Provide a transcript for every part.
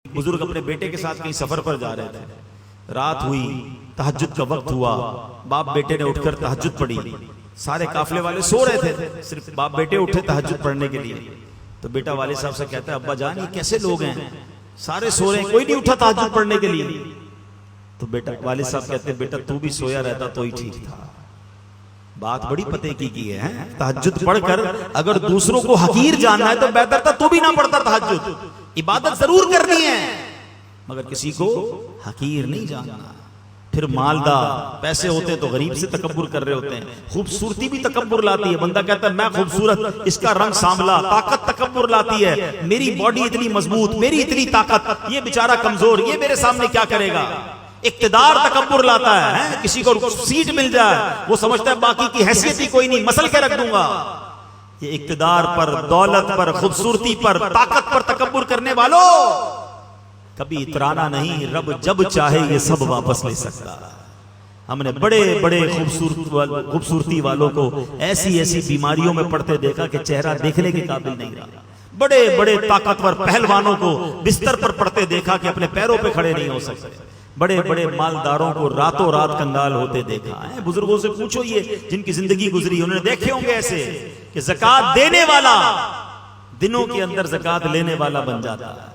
بزرگ اپنے بیٹے کے ساتھ کہیں سفر پر جا رہے تھے، رات ہوئی، تہجد کا وقت ہوا، باپ بیٹے نے اٹھ کر تہجد پڑھی، سارے قافلے والے سو رہے تھے، صرف باپ بیٹے اٹھے تہجد پڑھنے کے لیے۔ تو بیٹا والد صاحب سے کہتا ہے ابا جان یہ کیسے لوگ ہیں، سارے سو رہے ہیں، کوئی نہیں اٹھا تہجد پڑھنے کے لیے۔ تو بیٹا والد صاحب کہتے ہیں بیٹا تو بھی سویا رہتا تو ہی ٹھیک تھا۔ بات بڑی پتے کی ہے، تہجد پڑھ کر اگر دوسروں کو حقیر جاننا ہے تو بہتر تھا تو بھی نہ پڑھتا تہجد۔ عبادت ضرور کرنی ہے مگر کسی کو حقیر نہیں جاننا۔ پھر مالدار پیسے ہوتے تو غریب سے تکبر کر رہے ہوتے ہیں، خوبصورتی بھی تکبر لاتی ہے، بندہ کہتا ہے میں خوبصورت، اس کا رنگ سانولا، طاقت تکبر لاتی ہے، میری باڈی اتنی مضبوط، میری اتنی طاقت، یہ بیچارہ کمزور، یہ میرے سامنے کیا کرے گا۔ اقتدار تکبر لاتا ہے، کسی کو سیٹ مل جائے وہ سمجھتا ہے باقی کی حیثیت ہی کوئی نہیں، مسل کے رکھ دوں گا۔ یہ اقتدار پر، دولت پر، خوبصورتی پر، طاقت پر تکبر کرنے والوں کبھی اترانا نہیں، رب جب چاہے یہ سب واپس لے سکتا۔ ہم نے بڑے بڑے خوبصورتی والوں کو ایسی ایسی بیماریوں میں پڑتے دیکھا کہ چہرہ دیکھنے کے قابل نہیں رہا۔ بڑے بڑے طاقتور پہلوانوں کو بستر پر پڑتے دیکھا کہ اپنے پیروں پہ کھڑے نہیں ہو سکتے۔ بڑے بڑے مالداروں کو راتوں رات کنگال ہوتے دیکھا ہے۔ بزرگوں سے پوچھو یہ جن کی زندگی گزری انہوں نے دیکھے ہوں گے ایسے کہ زکوٰۃ دینے والا دنوں کے اندر زکوٰۃ لینے والا بن جاتا ہے۔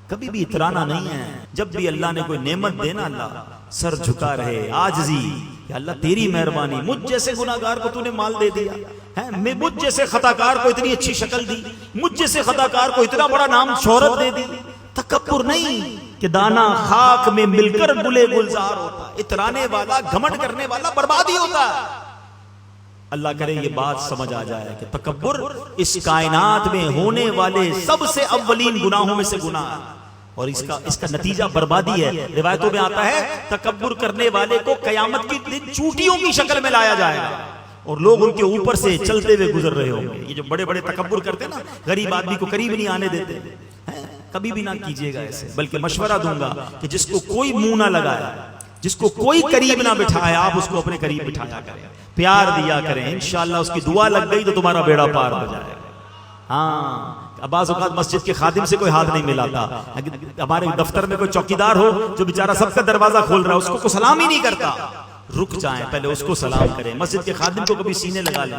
کبھی بھی اترانا نہیں ہے، جب بھی اللہ نے کوئی نعمت دینا اللہ سر جھکا رہے، عاجزی کہ اللہ تیری مہربانی، مجھ جیسے گناہگار کو تو نے مال دے دیا ہے، مجھ جیسے خطاکار کو اتنی اچھی شکل دی، مجھ جیسے خطاکار کو اتنا بڑا نام شہرت دے دی۔ تکبر نہیں کہ دانا خاک میں مل کر گلے گلزار ہوتا ہے، اترانے والا گھمنڈ کرنے والا بربادی ہوتا ہے۔ اللہ کرے یہ بات سمجھ آ جائے کہ تکبر اس کائنات میں ہونے والے سب سے اولین گناہوں میں سے گناہ ہے اور اس کا نتیجہ بربادی ہے۔ روایتوں میں آتا ہے تکبر کرنے والے کو قیامت کی دن چوٹیوں کی شکل میں لایا جائے گا اور لوگ ان کے اوپر سے چلتے ہوئے گزر رہے ہوں گے۔ یہ جو بڑے بڑے تکبر کرتے نا، غریب آدمی کو قریب نہیں آنے دیتے، کبھی بھی نہ کیجیے گا ایسے، بلکہ مشورہ دوں گا کہ جس کو کوئی منہ نہ لگائے، جس کو کوئی قریب نہ بٹھائے، آپ اس کو اپنے قریب بٹھایا کریں، پیار دیا کریں، انشاءاللہ اس کی دعا لگ گئی تو تمہارا بیڑا پار ہو جائے گا۔ ہاں بعض اوقات مسجد کے خادم سے کوئی ہاتھ نہیں ملاتا، ہمارے دفتر میں کوئی چوکیدار ہو جو بیچارہ سب کا دروازہ کھول رہا ہے، اس کو سلام ہی نہیں کرتا، رک جائیں، پہلے اس کو سلام کریں، مسجد کے خادم کو کبھی سینے لگا لیں۔